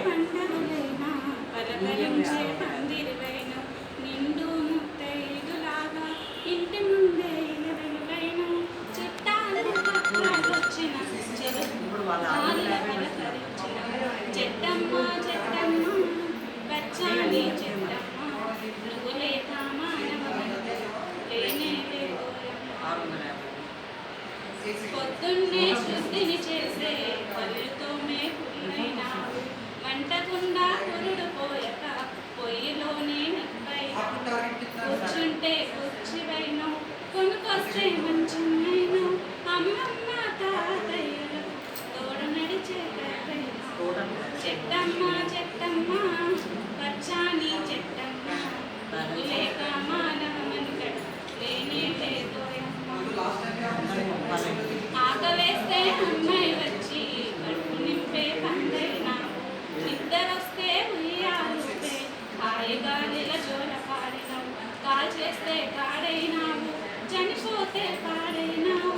పండగలైనా పలకరించే పందిరివైన నిండు ముత్తైదులాగా ఇంటి ముందే ఇలవెలువైన చుట్టాలు వచ్చిన పలకరించిన చెట్టమ్మ చెట్టమ్మ వచ్చాని చెట్టమ్మ నువ్వు లేక మానవలేనే పొద్దున్నే శుద్ధిని చేసే పళ్ళుతో మేకులైనా వంటకుండా కురుడు పోయక పొయ్యిలోనే నిప్పైనా కూర్చుంటే కూర్చివైనా కొనుకొస్తే మంచినైనా అమ్మమ్మ తాతయ్యలు తోడు నడిచే కైనా చెట్టమ్మ చెట్టమ్మ పచ్చాని చెట్టమ్మ నువ్వు లేక మానవమనుకడ లేనే లేదోయమ్మ ఆకలేస్తే అమ్మాయి వచ్చి కడుపు నింపే పందైనా నిద్రొస్తే ఉయ్యాలుపే హాయిగా జోల పాడినావు కాల్ చేస్తే కాడైనావు చనిపోతే పాడైనావు